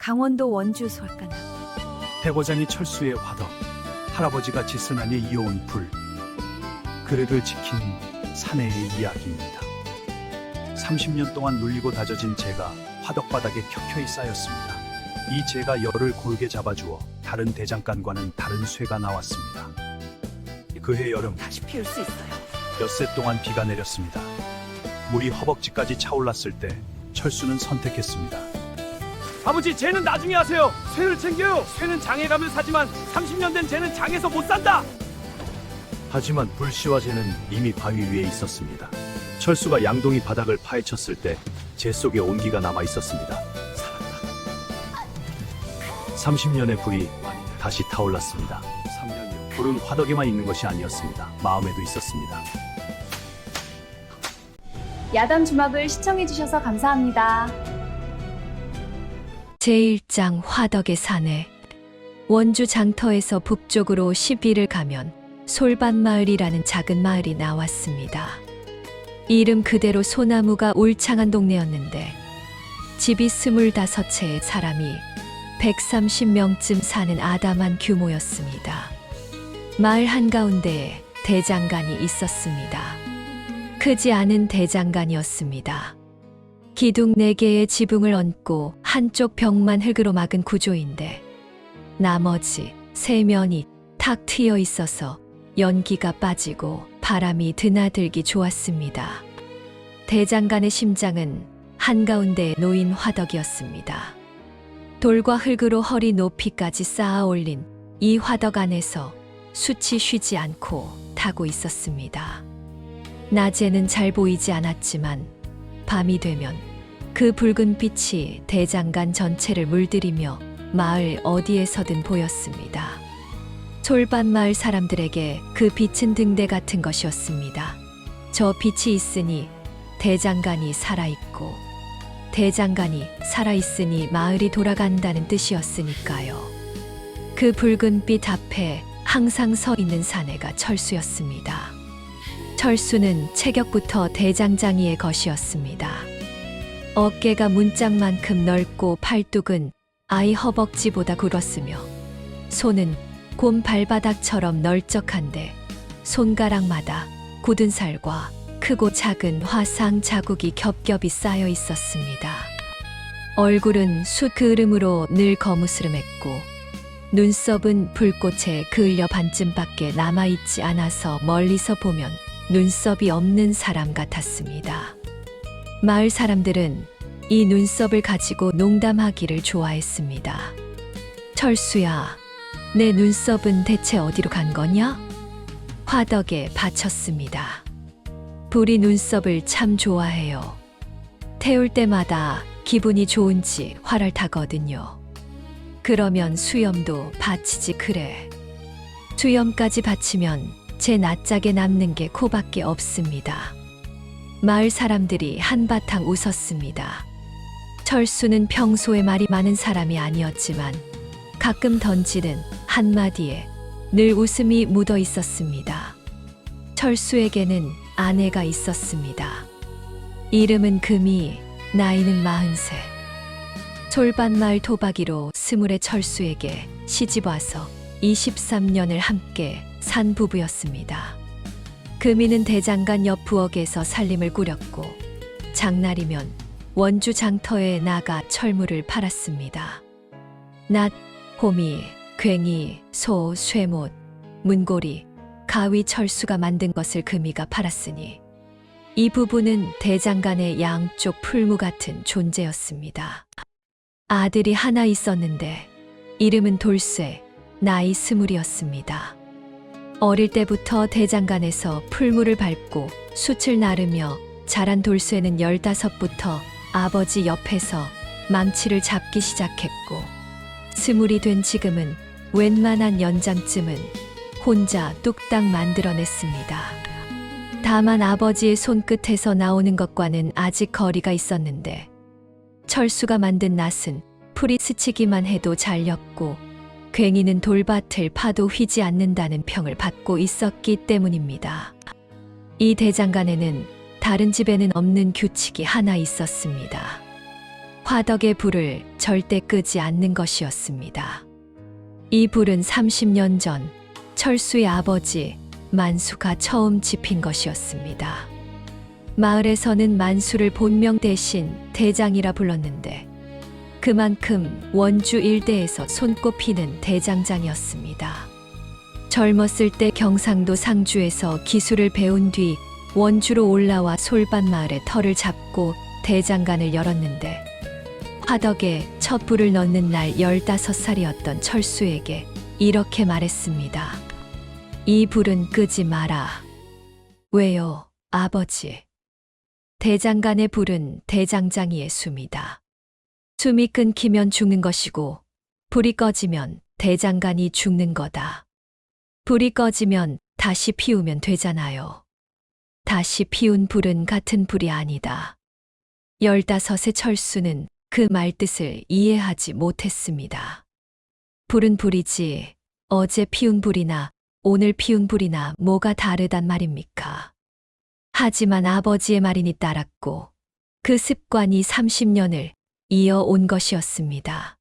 강원도 원주 솔가나. 대고장이 철수의 화덕, 할아버지가 지스난히 이어온 불, 그릇을 지킨 사내의 이야기입니다. 30년 동안 눌리고 다져진 재가 화덕바닥에 켜켜이 쌓였습니다. 이 재가 열을 골게 잡아주어 다른 대장간과는 다른 쇠가 나왔습니다. 그해 여름 다시 피울 수 있어요. 엿새 동안 비가 내렸습니다. 물이 허벅지까지 차올랐을 때 철수는 선택했습니다. 아버지, 쟤는 나중에 하세요. 쇠를 챙겨요. 쇠는 장에 가면 사지만 30년 된 쟤는 장에서 못 산다. 하지만 불씨와 재는 이미 바위 위에 있었습니다. 철수가 양동이 바닥을 파헤쳤을 때 재 속에 온기가 남아 있었습니다. 살았다. 30년의 불이 다시 타올랐습니다. 불은 화덕에만 있는 것이 아니었습니다. 마음에도 있었습니다. 야단 주막을 시청해주셔서 감사합니다. 제1장 화덕의 사내. 원주 장터에서 북쪽으로 10리를 가면 솔밭마을이라는 작은 마을이 나왔습니다. 이름 그대로 소나무가 울창한 동네였는데 집이 25채의 사람이 130명쯤 사는 아담한 규모였습니다. 마을 한가운데에 대장간이 있었습니다. 크지 않은 대장간이었습니다. 기둥 4개의 지붕을 얹고 한쪽 벽만 흙으로 막은 구조인데 나머지 3면이 탁 트여 있어서 연기가 빠지고 바람이 드나들기 좋았습니다. 대장간의 심장은 한가운데에 놓인 화덕이었습니다. 돌과 흙으로 허리 높이까지 쌓아 올린 이 화덕 안에서 숯이 쉬지 않고 타고 있었습니다. 낮에는 잘 보이지 않았지만 밤이 되면 그 붉은 빛이 대장간 전체를 물들이며 마을 어디에서든 보였습니다. 솔밭마을 사람들에게 그 빛은 등대 같은 것이었습니다. 저 빛이 있으니 대장간이 살아있고 대장간이 살아있으니 마을이 돌아간다는 뜻이었으니까요. 그 붉은 빛 앞에 항상 서 있는 사내가 철수였습니다. 철수는 체격부터 대장장이의 것이었습니다. 어깨가 문짝만큼 넓고 팔뚝은 아이 허벅지보다 굵었으며 손은 곰 발바닥처럼 널쩍한데 손가락마다 굳은 살과 크고 작은 화상 자국이 겹겹이 쌓여 있었습니다. 얼굴은 숯 그을음으로 늘 거무스름했고 눈썹은 불꽃에 그을려 반쯤밖에 남아있지 않아서 멀리서 보면 눈썹이 없는 사람 같았습니다. 마을 사람들은 이 눈썹을 가지고 농담하기를 좋아했습니다. 철수야, 내 눈썹은 대체 어디로 간 거냐? 화덕에 바쳤습니다. 불이 눈썹을 참 좋아해요. 태울 때마다 기분이 좋은지 활을 타거든요. 그러면 수염도 바치지 그래. 수염까지 바치면 제 낯짝에 남는 게 코밖에 없습니다. 마을 사람들이 한바탕 웃었습니다. 철수는 평소에 말이 많은 사람이 아니었지만 가끔 던지는 한마디에 늘 웃음이 묻어 있었습니다. 철수에게는 아내가 있었습니다. 이름은 금이, 나이는 40세. 솔밭마을 토박이로 20의 철수에게 시집와서 23년을 함께 산 부부였습니다. 금이는 대장간 옆 부엌에서 살림을 꾸렸고 장날이면 원주 장터에 나가 철물을 팔았습니다. 낫, 호미, 괭이, 소, 쇠못, 문고리, 가위, 철수가 만든 것을 금이가 팔았으니 이 부부는 대장간의 양쪽 풀무 같은 존재였습니다. 아들이 하나 있었는데 이름은 돌쇠, 나이 20이었습니다. 어릴 때부터 대장간에서 풀무를 밟고 숯을 나르며 자란 돌쇠는 15부터 아버지 옆에서 망치를 잡기 시작했고 20이 된 지금은 웬만한 연장쯤은 혼자 뚝딱 만들어냈습니다. 다만 아버지의 손끝에서 나오는 것과는 아직 거리가 있었는데 철수가 만든 낫은 풀이 스치기만 해도 잘렸고 괭이는 돌밭을 파도 휘지 않는다는 평을 받고 있었기 때문입니다. 이 대장간에는 다른 집에는 없는 규칙이 하나 있었습니다. 화덕의 불을 절대 끄지 않는 것이었습니다. 이 불은 30년 전 철수의 아버지 만수가 처음 지핀 것이었습니다. 마을에서는 만수를 본명 대신 대장이라 불렀는데 그만큼 원주 일대에서 손꼽히는 대장장이었습니다. 젊었을 때 경상도 상주에서 기술을 배운 뒤 원주로 올라와 솔밭마을에 터를 잡고 대장간을 열었는데 화덕에 첫 불을 넣는 날 15살이었던 철수에게 이렇게 말했습니다. 이 불은 끄지 마라. 왜요, 아버지? 대장간의 불은 대장장이의 숨이다. 숨이 끊기면 죽는 것이고 불이 꺼지면 대장간이 죽는 거다. 불이 꺼지면 다시 피우면 되잖아요. 다시 피운 불은 같은 불이 아니다. 15의 철수는 그 말뜻을 이해하지 못했습니다. 불은 불이지 어제 피운 불이나 오늘 피운 불이나 뭐가 다르단 말입니까? 하지만 아버지의 말이니 따랐고 그 습관이 30년을 이어온 것이었습니다.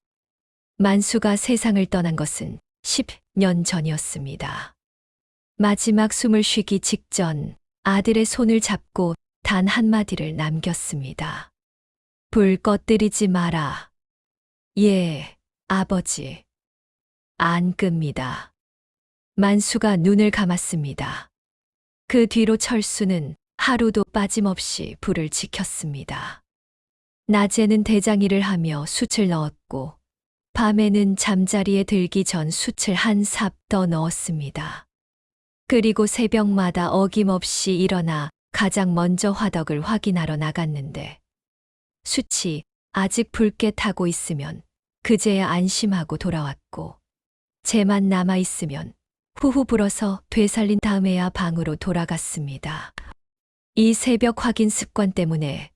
만수가 세상을 떠난 것은 10년 전이었습니다. 마지막 숨을 쉬기 직전 아들의 손을 잡고 단 한마디를 남겼습니다. 불 꺼뜨리지 마라. 예, 아버지. 안 끕니다. 만수가 눈을 감았습니다. 그 뒤로 철수는 하루도 빠짐없이 불을 지켰습니다. 낮에는 대장이를 하며 숯을 넣었고 밤에는 잠자리에 들기 전 숯을 한 삽 더 넣었습니다. 그리고 새벽마다 어김없이 일어나 가장 먼저 화덕을 확인하러 나갔는데 숯이 아직 붉게 타고 있으면 그제야 안심하고 돌아왔고 재만 남아 있으면 후후 불어서 되살린 다음에야 방으로 돌아갔습니다. 이 새벽 확인 습관 때문에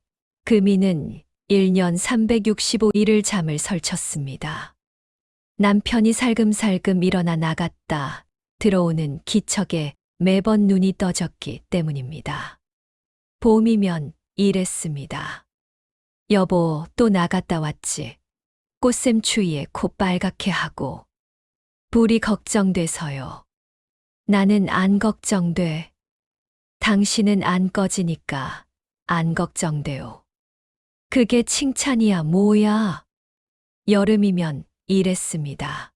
금이는 1년 365일을 잠을 설쳤습니다. 남편이 살금살금 일어나 나갔다 들어오는 기척에 매번 눈이 떠졌기 때문입니다. 봄이면 이랬습니다. 여보, 또 나갔다 왔지. 꽃샘 추위에 코 빨갛게 하고. 불이 걱정돼서요. 나는 안 걱정돼. 당신은 안 꺼지니까 안 걱정돼요. 그게 칭찬이야 뭐야. 여름이면 이랬습니다.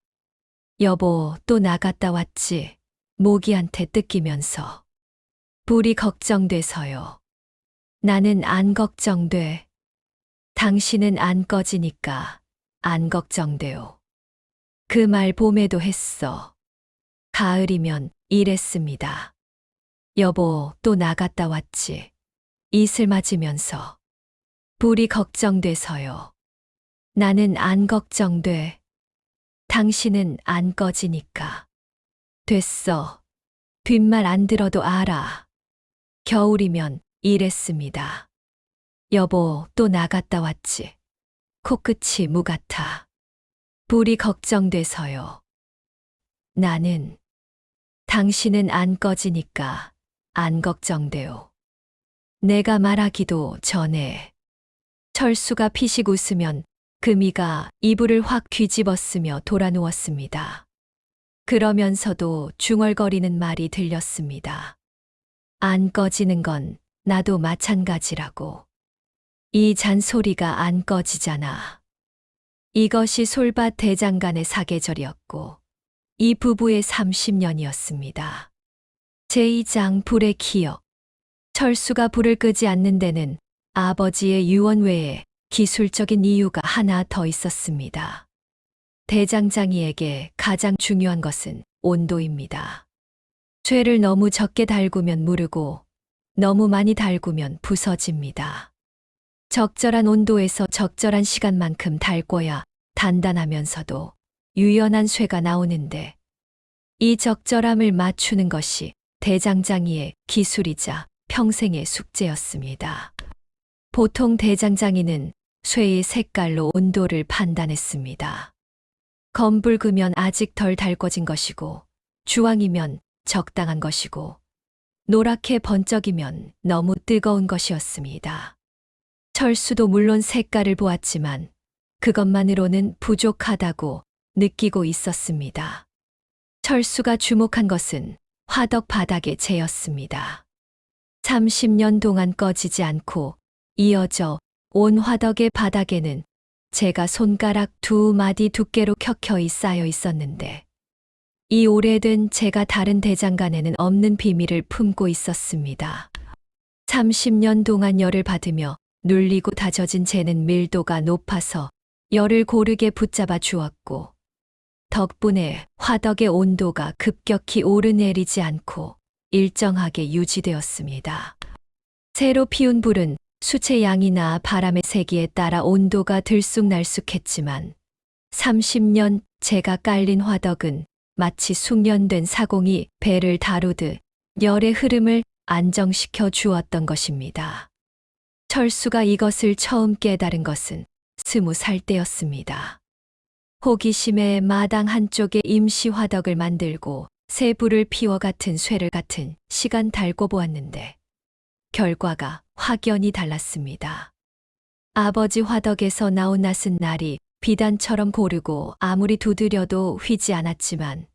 여보, 또 나갔다 왔지. 모기한테 뜯기면서. 불이 걱정돼서요. 나는 안 걱정돼. 당신은 안 꺼지니까 안 걱정돼요. 그 말 봄에도 했어. 가을이면 이랬습니다. 여보, 또 나갔다 왔지. 이슬 맞으면서. 불이 걱정돼서요. 나는 안 걱정돼. 당신은 안 꺼지니까. 됐어. 뒷말 안 들어도 알아. 겨울이면 이랬습니다. 여보, 또 나갔다 왔지. 코끝이 무 같아. 불이 걱정돼서요. 나는 당신은 안 꺼지니까 안 걱정돼요. 내가 말하기도 전에 철수가 피식 웃으면 금이가 이불을 확 뒤집었으며 돌아누웠습니다. 그러면서도 중얼거리는 말이 들렸습니다. 안 꺼지는 건 나도 마찬가지라고. 이 잔소리가 안 꺼지잖아. 이것이 솔밭 대장간의 사계절이었고 이 부부의 30년이었습니다. 제2장 불의 기억. 철수가 불을 끄지 않는 데는 아버지의 유언 외에 기술적인 이유가 하나 더 있었습니다. 대장장이에게 가장 중요한 것은 온도입니다. 쇠를 너무 적게 달구면 무르고 너무 많이 달구면 부서집니다. 적절한 온도에서 적절한 시간만큼 달궈야 단단하면서도 유연한 쇠가 나오는데 이 적절함을 맞추는 것이 대장장이의 기술이자 평생의 숙제였습니다. 보통 대장장이는 쇠의 색깔로 온도를 판단했습니다. 검붉으면 아직 덜 달궈진 것이고 주황이면 적당한 것이고 노랗게 번쩍이면 너무 뜨거운 것이었습니다. 철수도 물론 색깔을 보았지만 그것만으로는 부족하다고 느끼고 있었습니다. 철수가 주목한 것은 화덕 바닥의 재였습니다. 30년 동안 꺼지지 않고 이어져 온 화덕의 바닥에는 제가 손가락 2마디 두께로 켜켜이 쌓여 있었는데 이 오래된 제가 다른 대장간에는 없는 비밀을 품고 있었습니다. 30년 동안 열을 받으며 눌리고 다져진 재는 밀도가 높아서 열을 고르게 붙잡아 주었고 덕분에 화덕의 온도가 급격히 오르내리지 않고 일정하게 유지되었습니다. 새로 피운 불은 수채 양이나 바람의 세기에 따라 온도가 들쑥날쑥했지만 30년 제가 깔린 화덕은 마치 숙련된 사공이 배를 다루듯 열의 흐름을 안정시켜 주었던 것입니다. 철수가 이것을 처음 깨달은 것은 20살 때였습니다. 호기심에 마당 한쪽에 임시 화덕을 만들고 새 불을 피워 같은 쇠를 같은 시간 달고 보았는데 결과가 확연히 달랐습니다. 아버지 화덕에서 나온 낫은 날이 비단처럼 고르고 아무리 두드려도 휘지 않았지만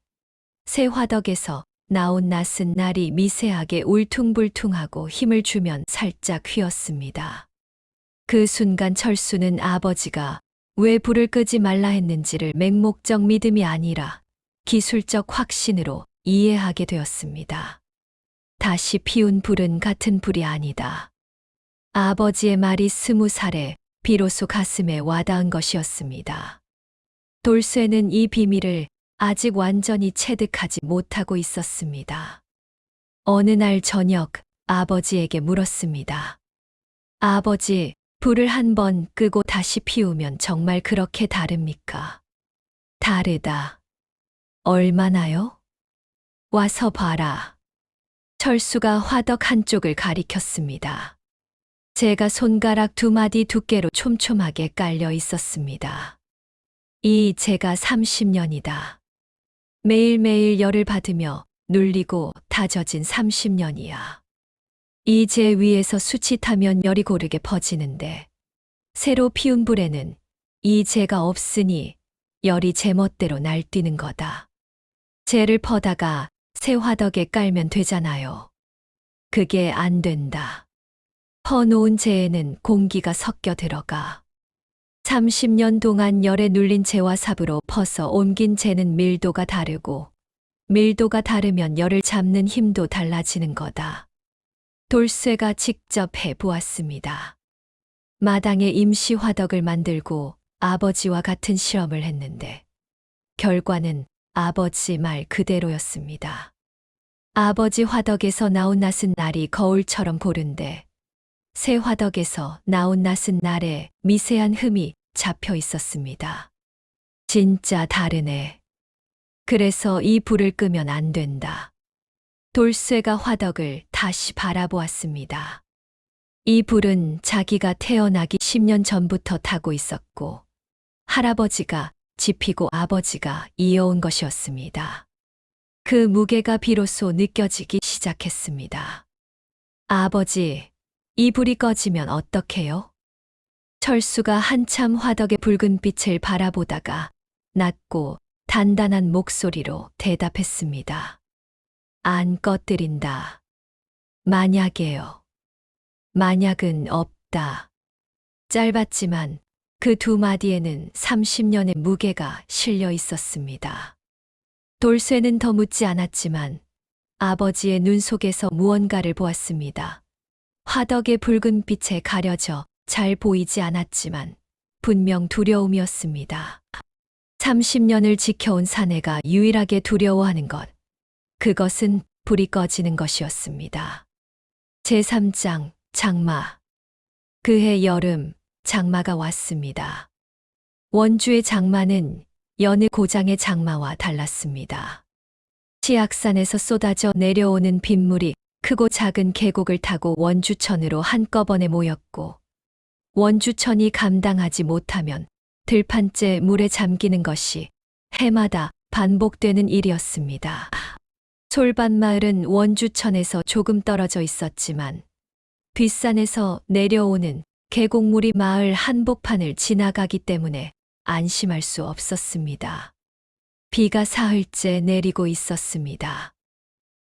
새 화덕에서 나온 낫은 날이 미세하게 울퉁불퉁하고 힘을 주면 살짝 휘었습니다. 그 순간 철수는 아버지가 왜 불을 끄지 말라 했는지를 맹목적 믿음이 아니라 기술적 확신으로 이해하게 되었습니다. 다시 피운 불은 같은 불이 아니다. 아버지의 말이 20살에 비로소 가슴에 와닿은 것이었습니다. 돌쇠는 이 비밀을 아직 완전히 체득하지 못하고 있었습니다. 어느 날 저녁 아버지에게 물었습니다. 아버지, 불을 한 번 끄고 다시 피우면 정말 그렇게 다릅니까? 다르다. 얼마나요? 와서 봐라. 철수가 화덕 한쪽을 가리켰습니다. 제가 손가락 2마디 두께로 촘촘하게 깔려 있었습니다. 이 제가 30년이다. 매일매일 열을 받으며 눌리고 다져진 30년이야. 이 재 위에서 수치 타면 열이 고르게 퍼지는데 새로 피운 불에는 이 재가 없으니 열이 제멋대로 날뛰는 거다. 재를 퍼다가 새 화덕에 깔면 되잖아요. 그게 안 된다. 퍼놓은 재에는 공기가 섞여 들어가. 30년 동안 열에 눌린 재와 삽으로 퍼서 옮긴 재는 밀도가 다르고 밀도가 다르면 열을 잡는 힘도 달라지는 거다. 돌쇠가 직접 해보았습니다. 마당에 임시 화덕을 만들고 아버지와 같은 실험을 했는데 결과는 아버지 말 그대로였습니다. 아버지 화덕에서 나온 낫은 날이 거울처럼 고른데 새 화덕에서 나온 낫은 날에 미세한 흠이 잡혀 있었습니다. 진짜 다르네. 그래서 이 불을 끄면 안 된다. 돌쇠가 화덕을 다시 바라보았습니다. 이 불은 자기가 태어나기 10년 전부터 타고 있었고 할아버지가 지피고 아버지가 이어온 것이었습니다. 그 무게가 비로소 느껴지기 시작했습니다. 아버지, 이 불이 꺼지면 어떡해요? 철수가 한참 화덕의 붉은 빛을 바라보다가 낮고 단단한 목소리로 대답했습니다. 안 꺼뜨린다. 만약에요. 만약은 없다. 짧았지만 그 2마디에는 30년의 무게가 실려 있었습니다. 돌쇠는 더 묻지 않았지만 아버지의 눈 속에서 무언가를 보았습니다. 화덕의 붉은 빛에 가려져 잘 보이지 않았지만 분명 두려움이었습니다. 30년을 지켜온 사내가 유일하게 두려워하는 것. 그것은 불이 꺼지는 것이었습니다. 제3장 장마. 그해 여름 장마가 왔습니다. 원주의 장마는 여느 고장의 장마와 달랐습니다. 치악산에서 쏟아져 내려오는 빗물이 크고 작은 계곡을 타고 원주천으로 한꺼번에 모였고 원주천이 감당하지 못하면 들판째 물에 잠기는 것이 해마다 반복되는 일이었습니다. 솔밭마을은 원주천에서 조금 떨어져 있었지만 뒷산에서 내려오는 계곡물이 마을 한복판을 지나가기 때문에 안심할 수 없었습니다. 비가 사흘째 내리고 있었습니다.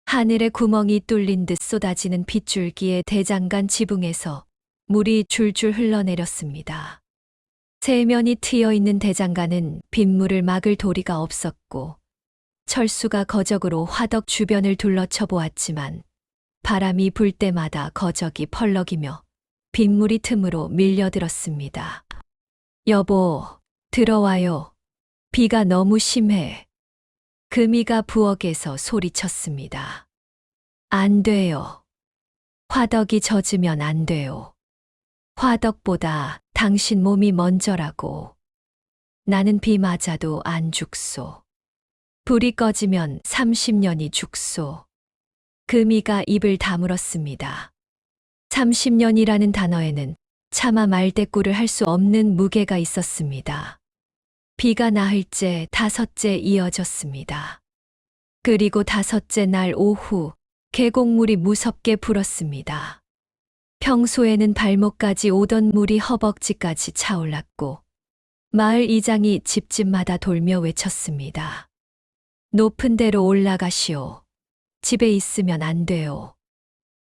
하늘에 구멍이 뚫린 듯 쏟아지는 빗줄기에 대장간 지붕에서 물이 줄줄 흘러내렸습니다. 세면이 트여 있는 대장간은 빗물을 막을 도리가 없었고 철수가 거적으로 화덕 주변을 둘러쳐 보았지만 바람이 불 때마다 거적이 펄럭이며 빗물이 틈으로 밀려들었습니다. 여보, 들어와요. 비가 너무 심해. 금이가 부엌에서 소리쳤습니다. 안 돼요. 화덕이 젖으면 안 돼요. 화덕보다 당신 몸이 먼저라고. 나는 비 맞아도 안 죽소. 불이 꺼지면 30년이 죽소. 금이가 입을 다물었습니다. 30년이라는 단어에는 차마 말대꾸를 할 수 없는 무게가 있었습니다. 비가 나흘째 5째 이어졌습니다. 그리고 5째 날 오후 계곡물이 무섭게 불었습니다. 평소에는 발목까지 오던 물이 허벅지까지 차올랐고 마을 이장이 집집마다 돌며 외쳤습니다. 높은 데로 올라가시오. 집에 있으면 안 돼요.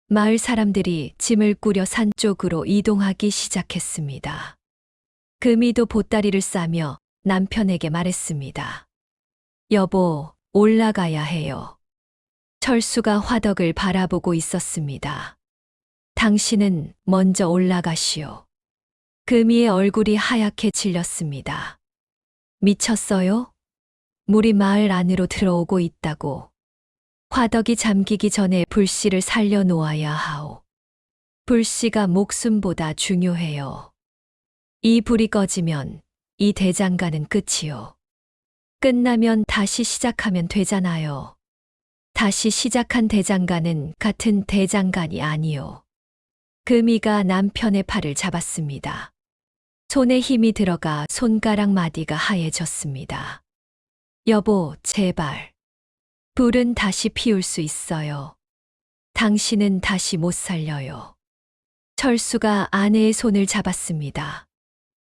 마을 사람들이 짐을 꾸려 산 쪽으로 이동하기 시작했습니다. 금이도 보따리를 싸며 남편에게 말했습니다. 여보, 올라가야 해요. 철수가 화덕을 바라보고 있었습니다. 당신은 먼저 올라가시오. 금이의 얼굴이 하얗게 질렸습니다. 미쳤어요? 물이 마을 안으로 들어오고 있다고. 화덕이 잠기기 전에 불씨를 살려놓아야 하오. 불씨가 목숨보다 중요해요. 이 불이 꺼지면 이 대장간은 끝이요. 끝나면 다시 시작하면 되잖아요. 다시 시작한 대장간은 같은 대장간이 아니요. 금이가 남편의 팔을 잡았습니다. 손에 힘이 들어가 손가락 마디가 하얘졌습니다. 여보, 제발. 불은 다시 피울 수 있어요. 당신은 다시 못 살려요. 철수가 아내의 손을 잡았습니다.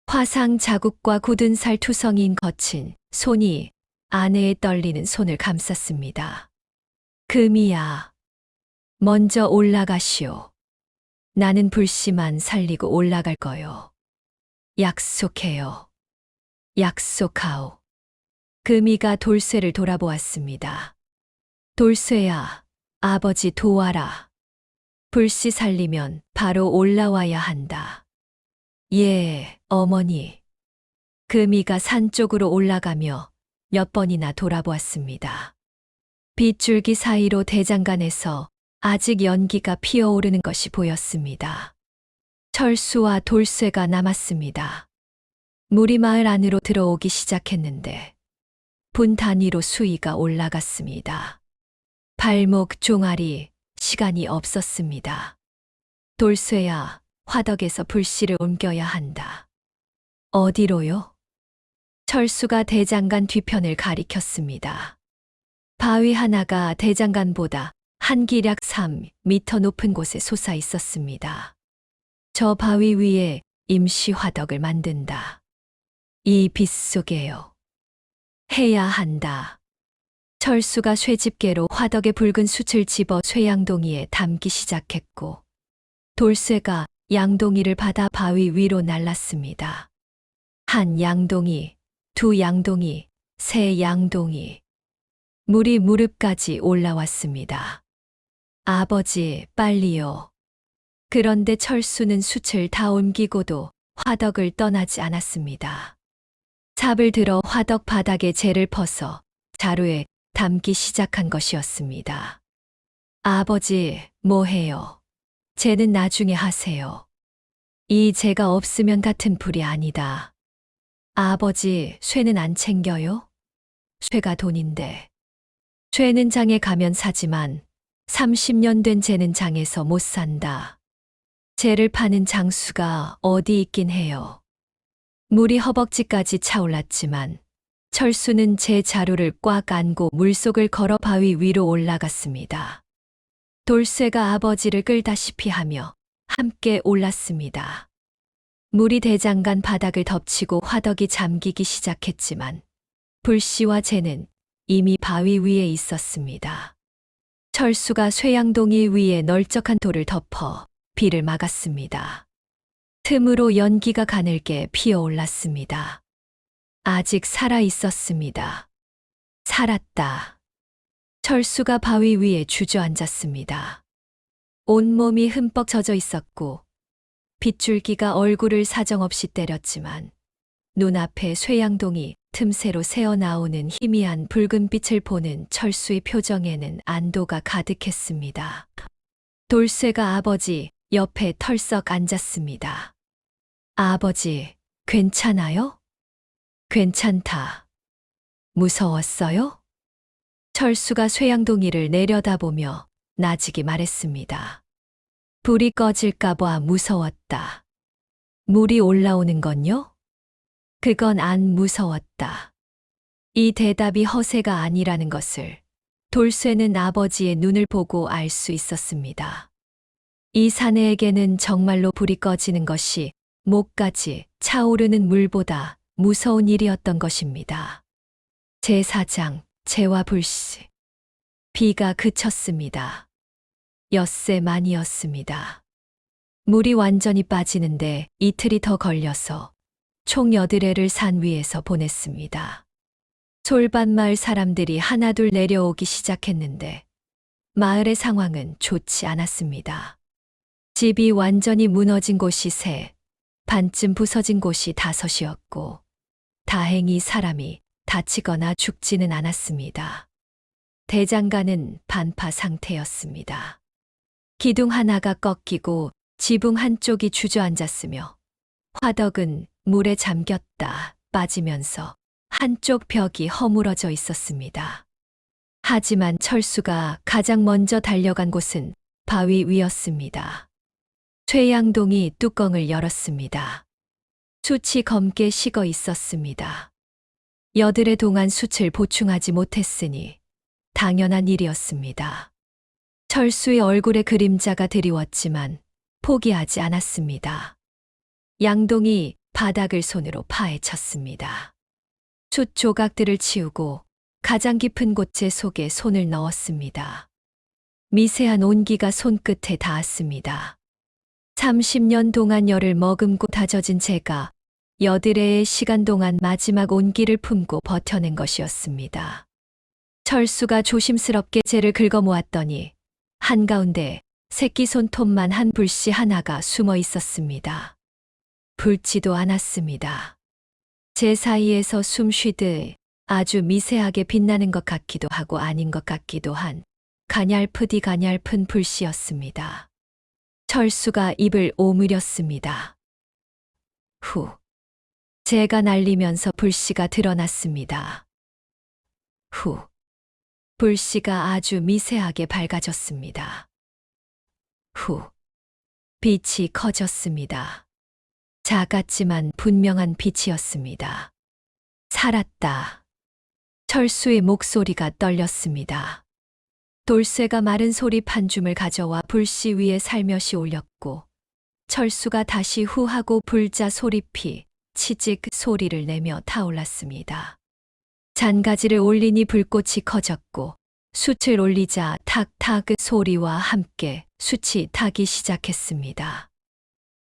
화상 자국과 굳은 살 투성이인 거친 손이 아내의 떨리는 손을 감쌌습니다. 금이야, 먼저 올라가시오. 나는 불씨만 살리고 올라갈 거요. 약속해요. 약속하오. 금이가 돌쇠를 돌아보았습니다. 돌쇠야, 아버지 도와라. 불씨 살리면 바로 올라와야 한다. 예, 어머니. 금이가 산 쪽으로 올라가며 몇 번이나 돌아보았습니다. 빗줄기 사이로 대장간에서 아직 연기가 피어오르는 것이 보였습니다. 철수와 돌쇠가 남았습니다. 물이 마을 안으로 들어오기 시작했는데 분 단위로 수위가 올라갔습니다. 발목, 종아리, 시간이 없었습니다. 돌쇠야, 화덕에서 불씨를 옮겨야 한다. 어디로요? 철수가 대장간 뒤편을 가리켰습니다. 바위 하나가 대장간보다 한 기략 3m 높은 곳에 솟아 있었습니다. 저 바위 위에 임시 화덕을 만든다. 이 빗속에요. 해야 한다. 철수가 쇠집게로 화덕의 붉은 숯을 집어 쇠양동이에 담기 시작했고 돌쇠가 양동이를 받아 바위 위로 날랐습니다. 한 양동이, 두 양동이, 세 양동이. 물이 무릎까지 올라왔습니다. 아버지, 빨리요. 그런데 철수는 숯을 다 옮기고도 화덕을 떠나지 않았습니다. 삽을 들어 화덕 바닥에 재를 퍼서 자루에 담기 시작한 것이었습니다. 아버지, 뭐 해요? 재는 나중에 하세요. 이 재가 없으면 같은 불이 아니다. 아버지, 쇠는 안 챙겨요? 쇠가 돈인데. 쇠는 장에 가면 사지만 30년 된 재는 장에서 못 산다. 재를 파는 장수가 어디 있긴 해요. 물이 허벅지까지 차올랐지만 철수는 제 자루를 꽉 안고 물속을 걸어 바위 위로 올라갔습니다. 돌쇠가 아버지를 끌다시피 하며 함께 올랐습니다. 물이 대장간 바닥을 덮치고 화덕이 잠기기 시작했지만 불씨와 재는 이미 바위 위에 있었습니다. 철수가 쇠양동이 위에 널쩍한 돌을 덮어 비를 막았습니다. 틈으로 연기가 가늘게 피어올랐습니다. 아직 살아 있었습니다. 살았다. 철수가 바위 위에 주저앉았습니다. 온몸이 흠뻑 젖어 있었고 빗줄기가 얼굴을 사정없이 때렸지만 눈앞에 쇠양동이 틈새로 새어나오는 희미한 붉은 빛을 보는 철수의 표정에는 안도가 가득했습니다. 돌쇠가 아버지 옆에 털썩 앉았습니다. 아버지, 괜찮아요? 괜찮다. 무서웠어요? 철수가 쇠양동이를 내려다보며 나직이 말했습니다. 불이 꺼질까봐 무서웠다. 물이 올라오는 건요? 그건 안 무서웠다. 이 대답이 허세가 아니라는 것을 돌쇠는 아버지의 눈을 보고 알 수 있었습니다. 이 사내에게는 정말로 불이 꺼지는 것이 목까지 차오르는 물보다 무서운 일이었던 것입니다. 제4장 재와 불씨. 비가 그쳤습니다. 엿새 만이었습니다. 물이 완전히 빠지는데 이틀이 더 걸려서 총 8회를 산 위에서 보냈습니다. 솔밭마을 사람들이 하나둘 내려오기 시작했는데 마을의 상황은 좋지 않았습니다. 집이 완전히 무너진 곳이 3, 반쯤 부서진 곳이 5이었고 다행히 사람이 다치거나 죽지는 않았습니다. 대장간은 반파 상태였습니다. 기둥 하나가 꺾이고 지붕 한쪽이 주저앉았으며 화덕은 물에 잠겼다 빠지면서 한쪽 벽이 허물어져 있었습니다. 하지만 철수가 가장 먼저 달려간 곳은 바위 위였습니다. 쇠양동이 뚜껑을 열었습니다. 숯이 검게 식어 있었습니다. 8해 동안 숯을 보충하지 못했으니 당연한 일이었습니다. 철수의 얼굴에 그림자가 드리웠지만 포기하지 않았습니다. 양동이 바닥을 손으로 파헤쳤습니다. 숯 조각들을 치우고 가장 깊은 곳에 속에 손을 넣었습니다. 미세한 온기가 손끝에 닿았습니다. 30년 동안 열을 머금고 다져진 재가 8해의 시간 동안 마지막 온기를 품고 버텨낸 것이었습니다. 철수가 조심스럽게 재를 긁어 모았더니 한가운데 새끼 손톱만 한 불씨 하나가 숨어 있었습니다. 붉지도 않았습니다. 재 사이에서 숨 쉬듯 아주 미세하게 빛나는 것 같기도 하고 아닌 것 같기도 한 가냘프디 가냘픈 불씨였습니다. 철수가 입을 오므렸습니다. 후. 재가 날리면서 불씨가 드러났습니다. 후. 불씨가 아주 미세하게 밝아졌습니다. 후. 빛이 커졌습니다. 작았지만 분명한 빛이었습니다. 살았다. 철수의 목소리가 떨렸습니다. 돌쇠가 마른 소립 한 줌을 가져와 불씨 위에 살며시 올렸고 철수가 다시 후 하고 불자 소립이 치직 소리를 내며 타올랐습니다. 잔가지를 올리니 불꽃이 커졌고 숯을 올리자 탁탁 소리와 함께 숯이 타기 시작했습니다.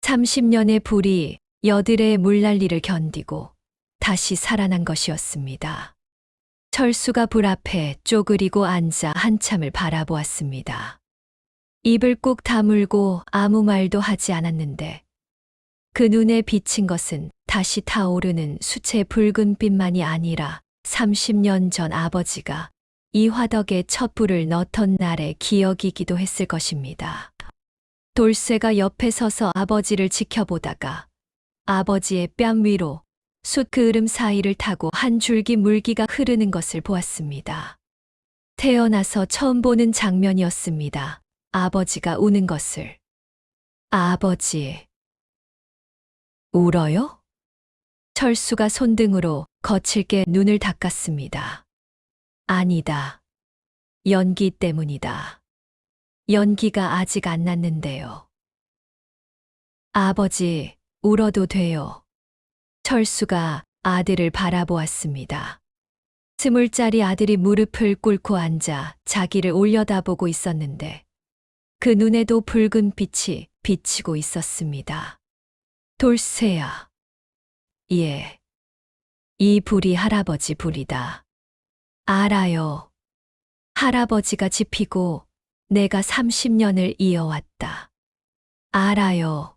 30년의 불이 8해의 물난리를 견디고 다시 살아난 것이었습니다. 철수가 불 앞에 쪼그리고 앉아 한참을 바라보았습니다. 입을 꾹 다물고 아무 말도 하지 않았는데 그 눈에 비친 것은 다시 타오르는 숯의 붉은 빛만이 아니라 30년 전 아버지가 이 화덕에 첫 불을 넣던 날의 기억이기도 했을 것입니다. 돌쇠가 옆에 서서 아버지를 지켜보다가 아버지의 뺨 위로 숯 그을음 사이를 타고 한 줄기 물기가 흐르는 것을 보았습니다. 태어나서 처음 보는 장면이었습니다. 아버지가 우는 것을. 아버지. 울어요? 철수가 손등으로 거칠게 눈을 닦았습니다. 아니다. 연기 때문이다. 연기가 아직 안 났는데요. 아버지, 울어도 돼요. 철수가 아들을 바라보았습니다. 20살짜리 아들이 무릎을 꿇고 앉아 자기를 올려다보고 있었는데 그 눈에도 붉은 빛이 비치고 있었습니다. 돌쇠야. 예. 이 불이 할아버지 불이다. 알아요. 할아버지가 지피고 내가 30년을 이어왔다. 알아요.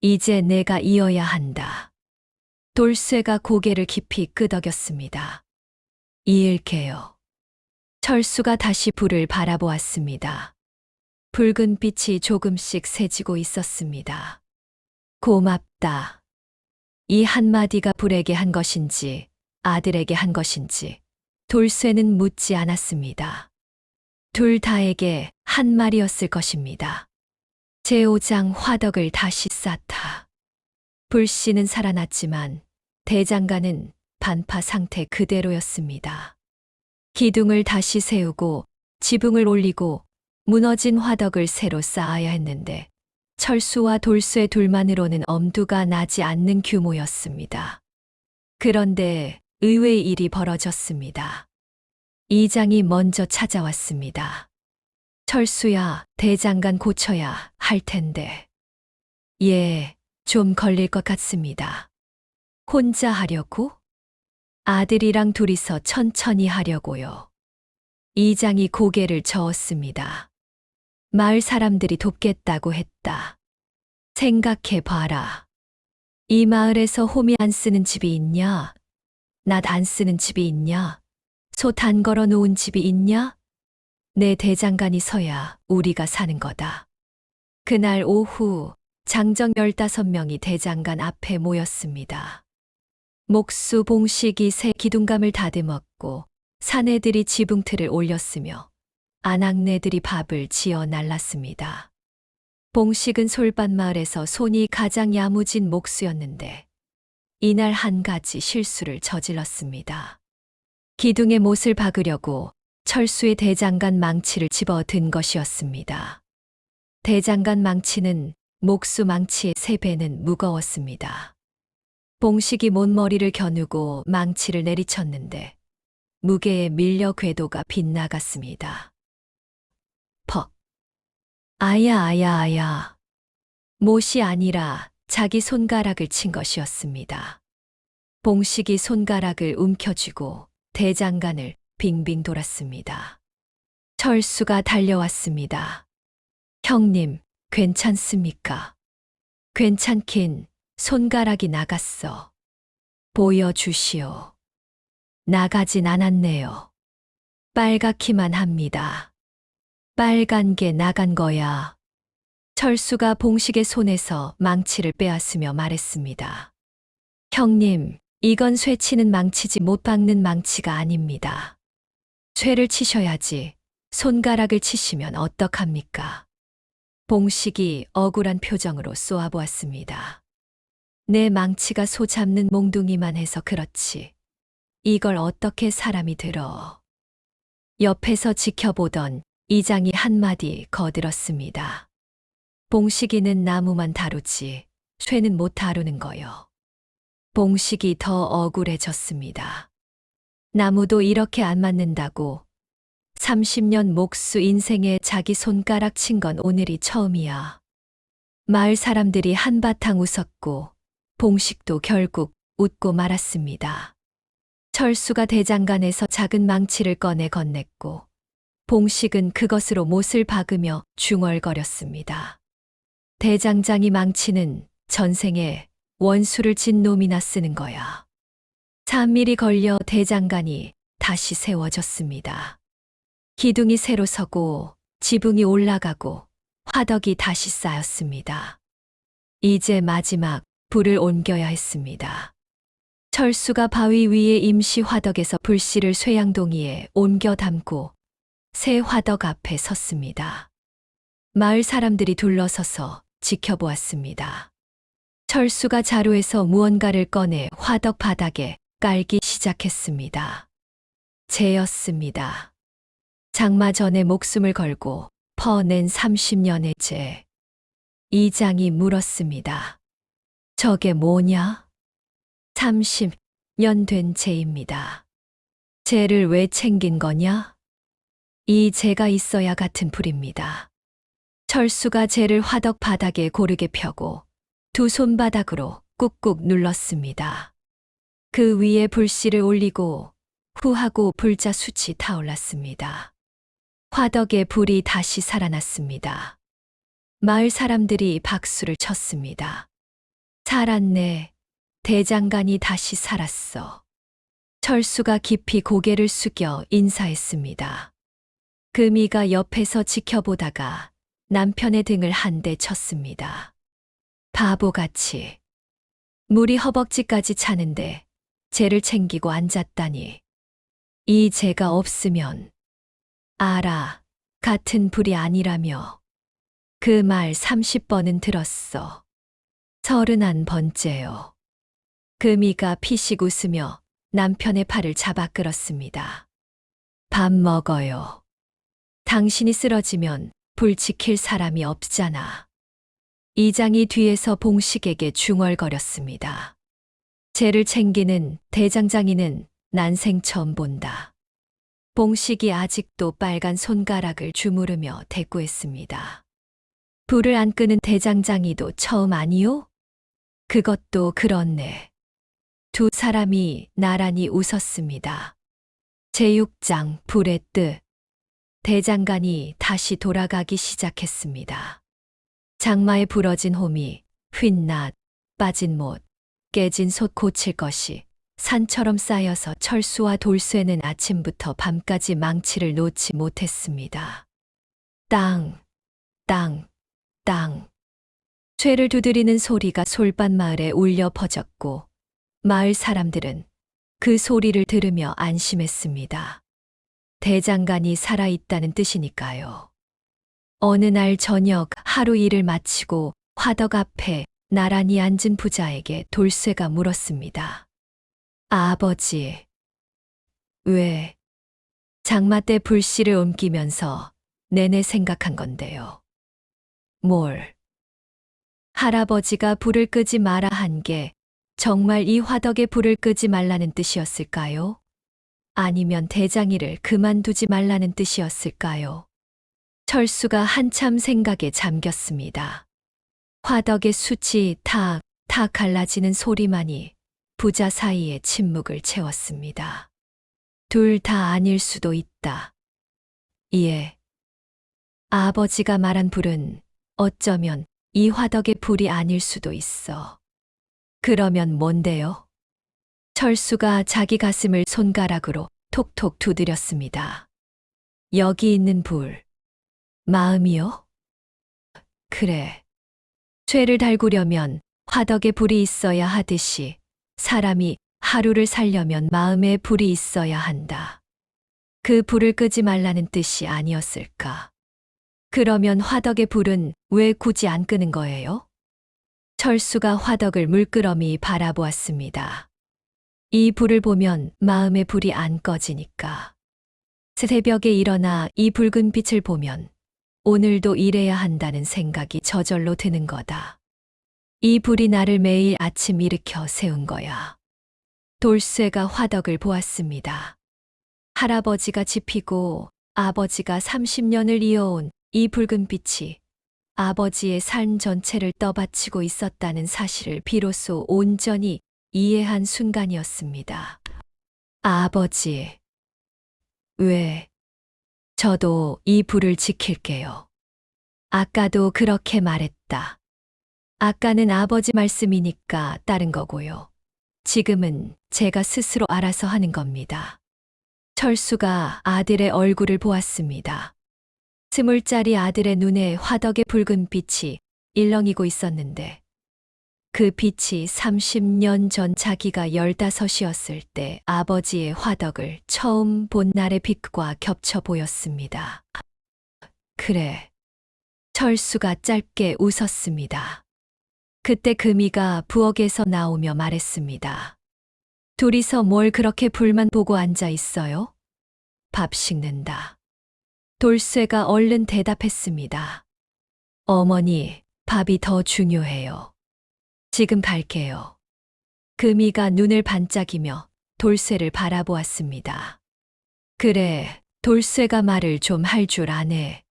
이제 내가 이어야 한다. 돌쇠가 고개를 깊이 끄덕였습니다. 이을게요. 철수가 다시 불을 바라보았습니다. 붉은 빛이 조금씩 새지고 있었습니다. 고맙다. 이 한마디가 불에게 한 것인지 아들에게 한 것인지 돌쇠는 묻지 않았습니다. 둘 다에게 한 말이었을 것입니다. 제5장 화덕을 다시 쌓다. 불씨는 살아났지만 대장간은 반파 상태 그대로였습니다. 기둥을 다시 세우고 지붕을 올리고 무너진 화덕을 새로 쌓아야 했는데 철수와 돌쇠 둘만으로는 엄두가 나지 않는 규모였습니다. 그런데 의외의 일이 벌어졌습니다. 이장이 먼저 찾아왔습니다. 철수야, 대장간 고쳐야 할 텐데. 예, 좀 걸릴 것 같습니다. 혼자 하려고? 아들이랑 둘이서 천천히 하려고요. 이장이 고개를 저었습니다. 마을 사람들이 돕겠다고 했다. 생각해 봐라. 이 마을에서 호미 안 쓰는 집이 있냐? 낫 안 쓰는 집이 있냐? 솥 안 걸어 놓은 집이 있냐? 내 대장간이 서야 우리가 사는 거다. 그날 오후 장정 15명이 대장간 앞에 모였습니다. 목수 봉식이 새 기둥감을 다듬었고 사내들이 지붕틀을 올렸으며 아낙네들이 밥을 지어 날랐습니다. 봉식은 솔밭마을에서 손이 가장 야무진 목수였는데 이날 한 가지 실수를 저질렀습니다. 기둥에 못을 박으려고 철수의 대장간 망치를 집어든 것이었습니다. 대장간 망치는 목수 망치의 3배는 무거웠습니다. 봉식이 못머리를 겨누고 망치를 내리쳤는데 무게에 밀려 궤도가 빗나갔습니다. 퍽. 아야. 못이 아니라 자기 손가락을 친 것이었습니다. 봉식이 손가락을 움켜쥐고 대장간을 빙빙 돌았습니다. 철수가 달려왔습니다. 형님, 괜찮습니까? 괜찮긴 손가락이 나갔어. 보여주시오. 나가진 않았네요. 빨갛기만 합니다. 빨간 게 나간 거야. 철수가 봉식의 손에서 망치를 빼앗으며 말했습니다. 형님, 이건 쇠 치는 망치지 못 박는 망치가 아닙니다. 쇠를 치셔야지 손가락을 치시면 어떡합니까? 봉식이 억울한 표정으로 쏘아보았습니다. 내 망치가 소 잡는 몽둥이만 해서 그렇지. 이걸 어떻게 사람이 들어. 옆에서 지켜보던 이장이 한마디 거들었습니다. 봉식이는 나무만 다루지 쇠는 못 다루는 거요. 봉식이 더 억울해졌습니다. 나무도 이렇게 안 맞는다고 30년 목수 인생에 자기 손가락 친 건 오늘이 처음이야. 마을 사람들이 한바탕 웃었고 봉식도 결국 웃고 말았습니다. 철수가 대장간에서 작은 망치를 꺼내 건넸고 봉식은 그것으로 못을 박으며 중얼거렸습니다. 대장장이 망치는 전생에 원수를 진 놈이나 쓰는 거야. 3일이 걸려 대장간이 다시 세워졌습니다. 기둥이 새로 서고 지붕이 올라가고 화덕이 다시 쌓였습니다. 이제 마지막 불을 옮겨야 했습니다. 철수가 바위 위에 임시 화덕에서 불씨를 쇠양동이에 옮겨 담고 새 화덕 앞에 섰습니다. 마을 사람들이 둘러서서 지켜보았습니다. 철수가 자루에서 무언가를 꺼내 화덕 바닥에 깔기 시작했습니다. 죄였습니다. 장마 전에 목숨을 걸고 퍼낸 30년의 죄. 이장이 물었습니다. 저게 뭐냐? 30년 된 재입니다. 재를 왜 챙긴 거냐? 이 재가 있어야 같은 불입니다. 철수가 재를 화덕 바닥에 고르게 펴고 두 손바닥으로 꾹꾹 눌렀습니다. 그 위에 불씨를 올리고 후하고 불자 숯이 타올랐습니다. 화덕에 불이 다시 살아났습니다. 마을 사람들이 박수를 쳤습니다. 살았네. 대장간이 다시 살았어. 철수가 깊이 고개를 숙여 인사했습니다. 금이가 옆에서 지켜보다가 남편의 등을 한 대 쳤습니다. 바보같이. 물이 허벅지까지 차는데 재를 챙기고 앉았다니. 이 재가 없으면 알아. 같은 불이 아니라며. 그 말 30번은 들었어. 31번째요. 금이가 피식 웃으며 남편의 팔을 잡아 끌었습니다. 밥 먹어요. 당신이 쓰러지면 불 지킬 사람이 없잖아. 이장이 뒤에서 봉식에게 중얼거렸습니다. 재를 챙기는 대장장이는 난생 처음 본다. 봉식이 아직도 빨간 손가락을 주무르며 대꾸했습니다. 불을 안 끄는 대장장이도 처음 아니요? 그것도 그렇네. 두 사람이 나란히 웃었습니다. 제6장 불의 뜻. 대장간이 다시 돌아가기 시작했습니다. 장마에 부러진 호미, 휜낫, 빠진 못, 깨진 솥 고칠 것이 산처럼 쌓여서 철수와 돌쇠는 아침부터 밤까지 망치를 놓지 못했습니다. 땅, 땅, 땅. 쇠를 두드리는 소리가 솔밭 마을에 울려 퍼졌고 마을 사람들은 그 소리를 들으며 안심했습니다. 대장간이 살아있다는 뜻이니까요. 어느 날 저녁 하루 일을 마치고 화덕 앞에 나란히 앉은 부자에게 돌쇠가 물었습니다. 아버지, 왜? 장마 때 불씨를 옮기면서 내내 생각한 건데요. 뭘? 할아버지가 불을 끄지 마라 한 게 정말 이 화덕에 불을 끄지 말라는 뜻이었을까요? 아니면 대장이를 그만두지 말라는 뜻이었을까요? 철수가 한참 생각에 잠겼습니다. 화덕의 숯이 탁, 탁 갈라지는 소리만이 부자 사이에 침묵을 채웠습니다. 둘 다 아닐 수도 있다. 예. 아버지가 말한 불은 어쩌면 이 화덕의 불이 아닐 수도 있어. 그러면 뭔데요? 철수가 자기 가슴을 손가락으로 톡톡 두드렸습니다. 여기 있는 불. 마음이요? 그래. 쇠를 달구려면 화덕에 불이 있어야 하듯이 사람이 하루를 살려면 마음에 불이 있어야 한다. 그 불을 끄지 말라는 뜻이 아니었을까? 그러면 화덕의 불은 왜 굳이 안 끄는 거예요? 철수가 화덕을 물끄러미 바라보았습니다. 이 불을 보면 마음의 불이 안 꺼지니까. 새벽에 일어나 이 붉은 빛을 보면 오늘도 일해야 한다는 생각이 저절로 드는 거다. 이 불이 나를 매일 아침 일으켜 세운 거야. 돌쇠가 화덕을 보았습니다. 할아버지가 지피고 아버지가 30년을 이어온 이 붉은 빛이 아버지의 삶 전체를 떠받치고 있었다는 사실을 비로소 온전히 이해한 순간이었습니다. 아버지, 왜? 저도 이 불을 지킬게요. 아까도 그렇게 말했다. 아까는 아버지 말씀이니까 따른 거고요. 지금은 제가 스스로 알아서 하는 겁니다. 철수가 아들의 얼굴을 보았습니다. 20살짜리 아들의 눈에 화덕의 붉은 빛이 일렁이고 있었는데 그 빛이 30년 전 자기가 15이었을 때 아버지의 화덕을 처음 본 날의 빛과 겹쳐 보였습니다. 그래. 철수가 짧게 웃었습니다. 그때 금이가 부엌에서 나오며 말했습니다. 둘이서 뭘 그렇게 불만 보고 앉아 있어요? 밥 식는다. 돌쇠가 얼른 대답했습니다. 어머니, 밥이 더 중요해요. 지금 갈게요. 금이가 눈을 반짝이며 돌쇠를 바라보았습니다. 그래, 돌쇠가 말을 좀 할 줄 아네.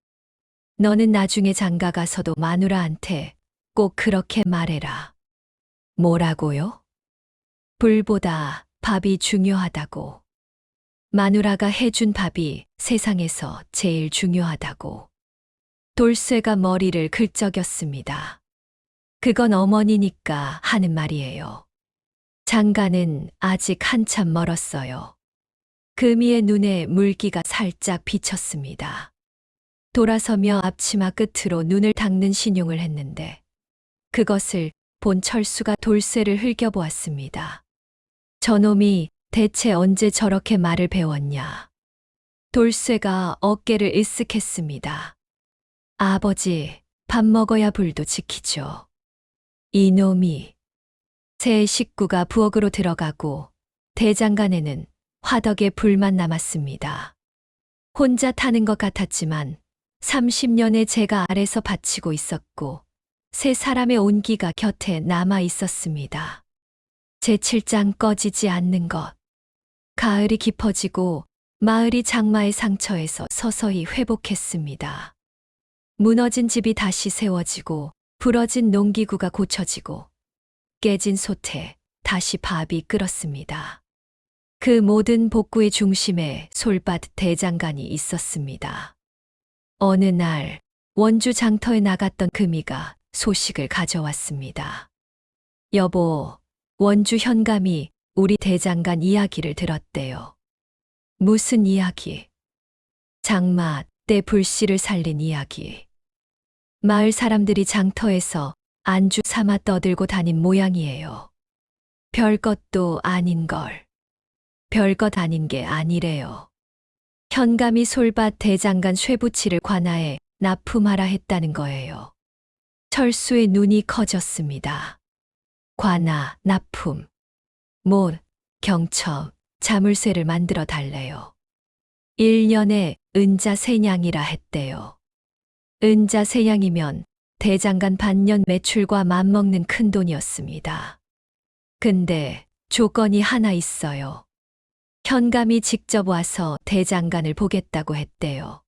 너는 나중에 장가 가서도 마누라한테 꼭 그렇게 말해라. 뭐라고요? 불보다 밥이 중요하다고. 마누라가 해준 밥이 세상에서 제일 중요하다고. 돌쇠가 머리를 긁적였습니다. 그건 어머니니까 하는 말이에요. 장가는 아직 한참 멀었어요. 금이의 눈에 물기가 살짝 비쳤습니다. 돌아서며 앞치마 끝으로 눈을 닦는 신용을 했는데 그것을 본 철수가 돌쇠를 흘겨보았습니다. 저놈이 대체 언제 저렇게 말을 배웠냐. 돌쇠가 어깨를 으쓱했습니다. 아버지, 밥 먹어야 불도 지키죠. 이놈이. 새 식구가 부엌으로 들어가고 대장간에는 화덕에 불만 남았습니다. 혼자 타는 것 같았지만 30년의 제가 아래서 받치고 있었고 세 사람의 온기가 곁에 남아 있었습니다. 제7장 꺼지지 않는 것. 가을이 깊어지고 마을이 장마의 상처에서 서서히 회복했습니다. 무너진 집이 다시 세워지고 부러진 농기구가 고쳐지고 깨진 솥에 다시 밥이 끓었습니다. 그 모든 복구의 중심에 솔밭 대장간이 있었습니다. 어느 날 원주 장터에 나갔던 금이가 소식을 가져왔습니다. 여보, 원주 현감이 우리 대장간 이야기를 들었대요. 무슨 이야기? 장마 때 불씨를 살린 이야기. 마을 사람들이 장터에서 안주 삼아 떠들고 다닌 모양이에요. 별것도 아닌 걸. 별것 아닌 게 아니래요. 현감이 솔밭 대장간 쇠붙이를 관아에 납품하라 했다는 거예요. 철수의 눈이 커졌습니다. 관아, 납품. 못, 경첩, 자물쇠를 만들어 달래요. 1년에 은자 3냥이라 했대요. 은자 3냥이면 대장간 반년 매출과 맞먹는 큰돈이었습니다. 근데 조건이 하나 있어요. 현감이 직접 와서 대장간을 보겠다고 했대요.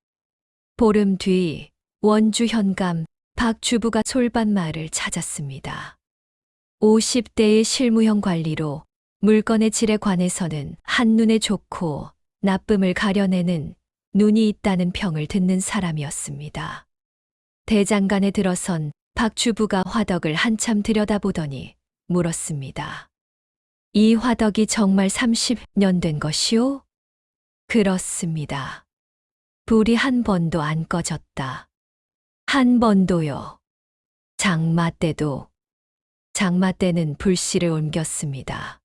보름 뒤 원주 현감 박 주부가 솔밭마을을 찾았습니다. 50대의 실무형 관리로 물건의 질에 관해서는 한눈에 좋고 나쁨을 가려내는 눈이 있다는 평을 듣는 사람이었습니다. 대장간에 들어선 박 주부가 화덕을 한참 들여다보더니 물었습니다. 이 화덕이 정말 30년 된 것이오? 그렇습니다. 불이 한 번도 안 꺼졌다. 한 번도요. 장마 때도. 장마 때는 불씨를 옮겼습니다.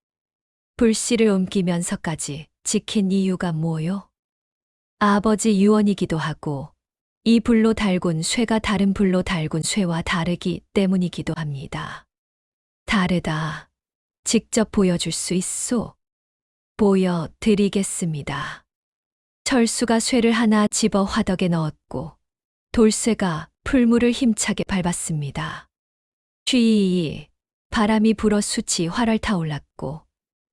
불씨를 옮기면서까지 지킨 이유가 뭐요? 아버지 유언이기도 하고 이 불로 달군 쇠가 다른 불로 달군 쇠와 다르기 때문이기도 합니다. 다르다. 직접 보여줄 수 있소? 보여드리겠습니다. 철수가 쇠를 하나 집어 화덕에 넣었고 돌쇠가 풀물을 힘차게 밟았습니다. 쉬이 바람이 불어 숯이 활활 타올랐고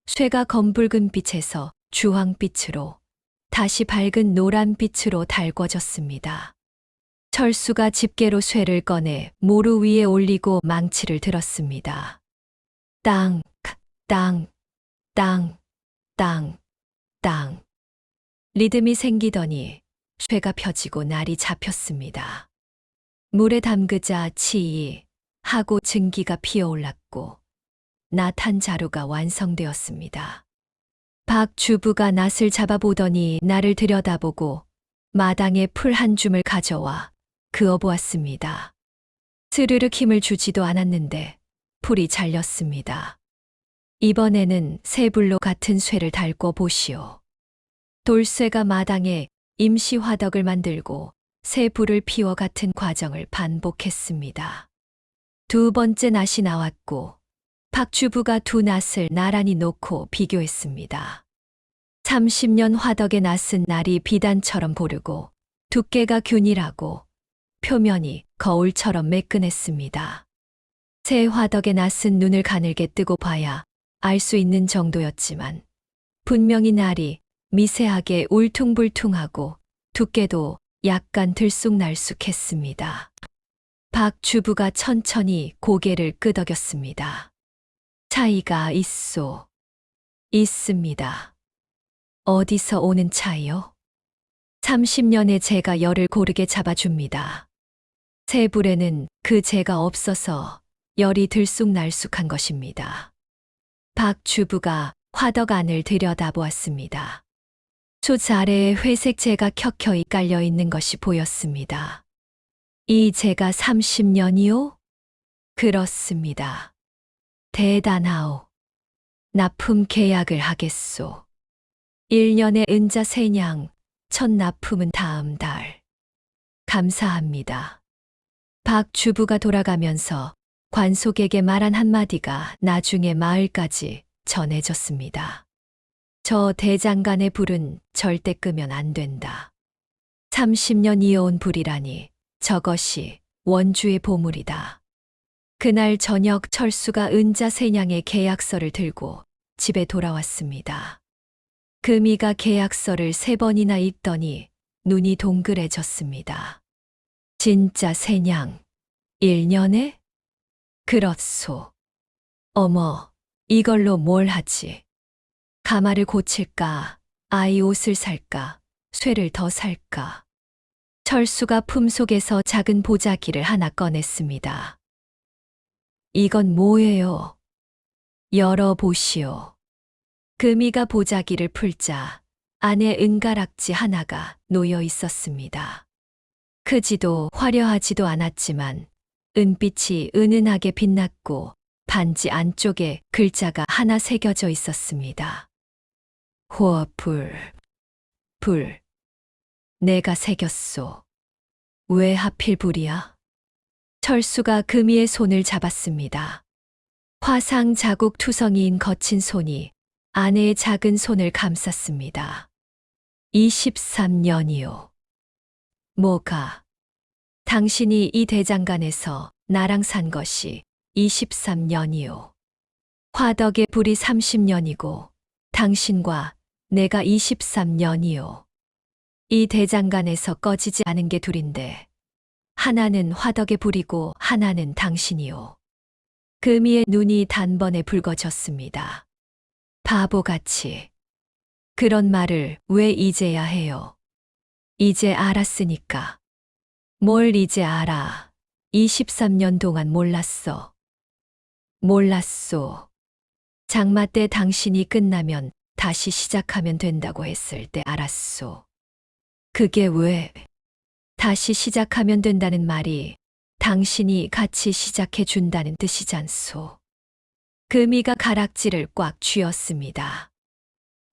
쇠가 검붉은 빛에서 주황빛으로 다시 밝은 노란빛으로 달궈졌습니다. 철수가 집게로 쇠를 꺼내 모루 위에 올리고 망치를 들었습니다. 땅, 땅, 땅, 땅, 땅. 리듬이 생기더니 쇠가 펴지고 날이 잡혔습니다. 물에 담그자 치이 하고 증기가 피어올랐고 낫한 자루가 완성되었습니다. 박 주부가 낫을 잡아보더니 나를 들여다보고 마당에 풀 한 줌을 가져와 그어보았습니다. 스르륵 힘을 주지도 않았는데 풀이 잘렸습니다. 이번에는 새 불로 같은 쇠를 달궈 보시오. 돌쇠가 마당에 임시 화덕을 만들고 새 불을 피워 같은 과정을 반복했습니다. 두 번째 낫이 나왔고 박 주부가 두 낫을 나란히 놓고 비교했습니다. 30년 화덕의 낫은 날이 비단처럼 고르고 두께가 균일하고 표면이 거울처럼 매끈했습니다. 새 화덕에 낯선 눈을 가늘게 뜨고 봐야 알 수 있는 정도였지만 분명히 날이 미세하게 울퉁불퉁하고 두께도 약간 들쑥날쑥했습니다. 박 주부가 천천히 고개를 끄덕였습니다. 차이가 있습니다. 어디서 오는 차이요? 30년에 제가 열을 고르게 잡아줍니다. 새 불에는 그 재가 없어서 열이 들쑥날쑥한 것입니다. 박 주부가 화덕 안을 들여다보았습니다. 솥 아래에 회색 재가 켜켜이 깔려 있는 것이 보였습니다. 이 재가 30년이요? 그렇습니다. 대단하오. 납품 계약을 하겠소. 1년에 은자 세냥, 첫 납품은 다음 달. 감사합니다. 박 주부가 돌아가면서 관속에게 말한 한마디가 나중에 마을까지 전해졌습니다. 저 대장간의 불은 절대 끄면 안 된다. 30년 이어온 불이라니 저것이 원주의 보물이다. 그날 저녁 철수가 은자 세냥의 계약서를 들고 집에 돌아왔습니다. 금이가 계약서를 3번이나 읽더니 눈이 동그래졌습니다. 진짜 세냥, 1년에? 그렇소. 어머, 이걸로 뭘 하지? 가마를 고칠까? 아이 옷을 살까? 쇠를 더 살까? 철수가 품속에서 작은 보자기를 하나 꺼냈습니다. 이건 뭐예요? 열어보시오. 금이가 보자기를 풀자 안에 은가락지 하나가 놓여 있었습니다. 크지도 화려하지도 않았지만 은빛이 은은하게 빛났고 반지 안쪽에 글자가 하나 새겨져 있었습니다. 불. 내가 새겼소. 왜 하필 불이야? 철수가 금이의 손을 잡았습니다. 화상 자국 투성이인 거친 손이 아내의 작은 손을 감쌌습니다. 23년이요. 뭐가? 당신이 이 대장간에서 나랑 산 것이 23년이요. 화덕의 불이 30년이고 당신과 내가 23년이요. 이 대장간에서 꺼지지 않은 게 둘인데 하나는 화덕의 불이고 하나는 당신이요. 금이의 눈이 단번에 붉어졌습니다. 바보같이. 그런 말을 왜 이제야 해요? 이제 알았으니까. 뭘 이제 알아? 23년 동안 몰랐어. 몰랐소. 장마 때 당신이 끝나면 다시 시작하면 된다고 했을 때 알았소. 그게 왜? 다시 시작하면 된다는 말이 당신이 같이 시작해 준다는 뜻이잖소. 금이가 가락지를 꽉 쥐었습니다.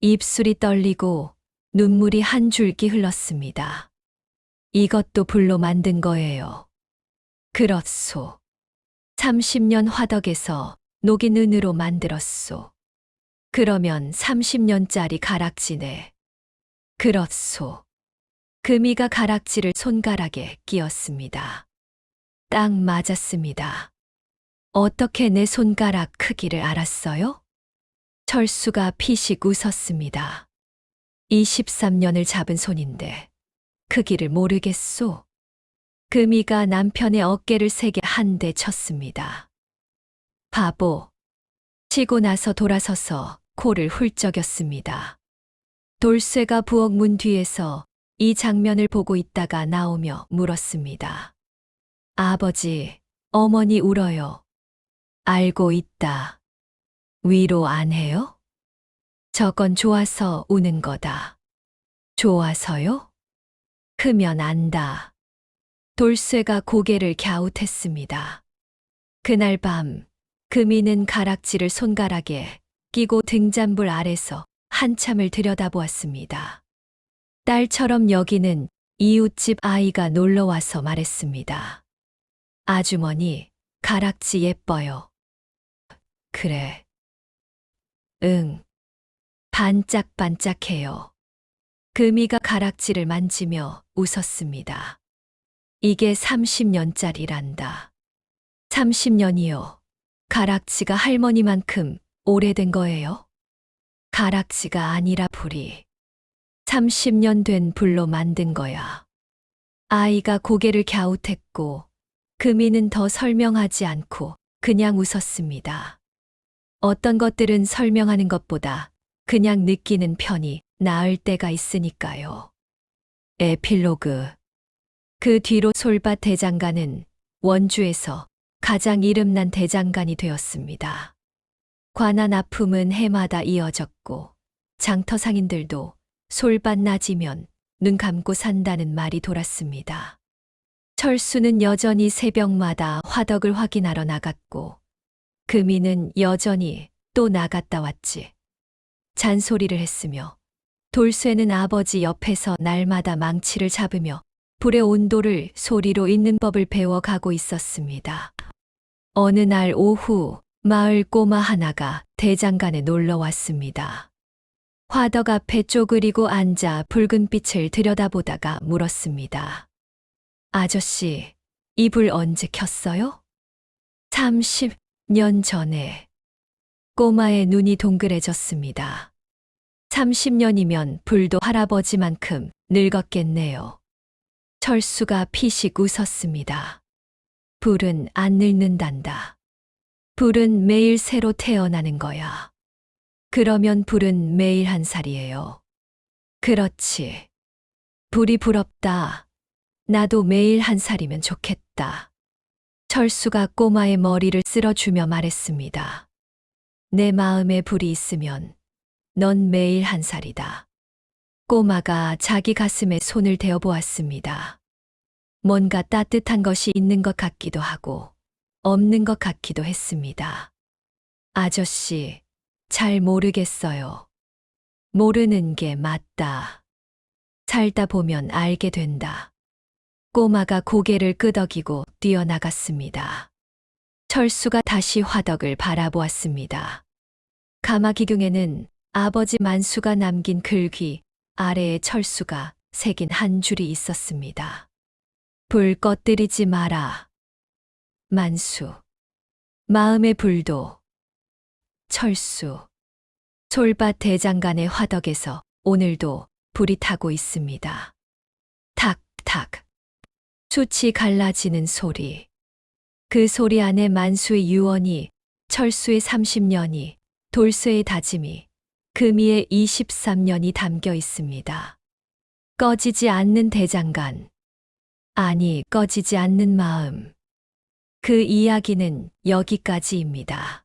입술이 떨리고 눈물이 한 줄기 흘렀습니다. 이것도 불로 만든 거예요. 그렇소. 30년 화덕에서 녹인 은으로 만들었소. 그러면 30년짜리 가락지네. 그렇소. 금이가 가락지를 손가락에 끼웠습니다. 딱 맞았습니다. 어떻게 내 손가락 크기를 알았어요? 철수가 피식 웃었습니다. 23년을 잡은 손인데 크기를 모르겠소. 금이가 남편의 어깨를 세게 한 대 쳤습니다. 바보. 치고 나서 돌아서서 코를 훌쩍였습니다. 돌쇠가 부엌 문 뒤에서 이 장면을 보고 있다가 나오며 물었습니다. 아버지, 어머니 울어요. 알고 있다. 위로 안 해요? 저건 좋아서 우는 거다. 좋아서요? 크면 안다. 돌쇠가 고개를 갸웃했습니다. 그날 밤, 금이는 가락지를 손가락에 끼고 등잔불 아래서 한참을 들여다보았습니다. 딸처럼 여기는 이웃집 아이가 놀러와서 말했습니다. 아주머니, 가락지 예뻐요. 그래. 응. 반짝반짝해요. 금이가 가락지를 만지며 웃었습니다. 이게 30년짜리란다. 30년이요. 가락지가 할머니만큼 오래된 거예요? 가락지가 아니라 불이 30년 된 불로 만든 거야. 아이가 고개를 갸웃했고 금이는 더 설명하지 않고 그냥 웃었습니다. 어떤 것들은 설명하는 것보다 그냥 느끼는 편이 나을 때가 있으니까요. 에필로그. 그 뒤로 솔밭 대장간은 원주에서 가장 이름난 대장간이 되었습니다. 관한 아픔은 해마다 이어졌고 장터 상인들도 솔밭 낮이면 눈 감고 산다는 말이 돌았습니다. 철수는 여전히 새벽마다 화덕을 확인하러 나갔고 금이는 여전히 또 나갔다 왔지. 잔소리를 했으며 돌쇠는 아버지 옆에서 날마다 망치를 잡으며 불의 온도를 소리로 잊는 법을 배워가고 있었습니다. 어느 날 오후 마을 꼬마 하나가 대장간에 놀러 왔습니다. 화덕 앞에 쪼그리고 앉아 붉은 빛을 들여다보다가 물었습니다. 아저씨, 이 불 언제 켰어요? 30년 전에. 꼬마의 눈이 동그래졌습니다. 30년이면 불도 할아버지만큼 늙었겠네요. 철수가 피식 웃었습니다. 불은 안 늙는단다. 불은 매일 새로 태어나는 거야. 그러면 불은 매일 한 살이에요. 그렇지. 불이 부럽다. 나도 매일 한 살이면 좋겠다. 철수가 꼬마의 머리를 쓸어주며 말했습니다. 내 마음에 불이 있으면 넌 매일 한 살이다. 꼬마가 자기 가슴에 손을 대어 보았습니다. 뭔가 따뜻한 것이 있는 것 같기도 하고 없는 것 같기도 했습니다. 아저씨, 잘 모르겠어요. 모르는 게 맞다. 살다 보면 알게 된다. 꼬마가 고개를 끄덕이고 뛰어나갔습니다. 철수가 다시 화덕을 바라보았습니다. 가마기둥에는 아버지 만수가 남긴 글귀 아래에 철수가 새긴 한 줄이 있었습니다. 불 꺼뜨리지 마라. 만수. 마음의 불도. 철수. 솔밭 대장간의 화덕에서 오늘도 불이 타고 있습니다. 탁탁. 숯이 갈라지는 소리. 그 소리 안에 만수의 유언이, 철수의 30년이, 돌쇠의 다짐이, 금이의 23년이 담겨 있습니다. 꺼지지 않는 대장간. 아니, 꺼지지 않는 마음. 그 이야기는 여기까지입니다.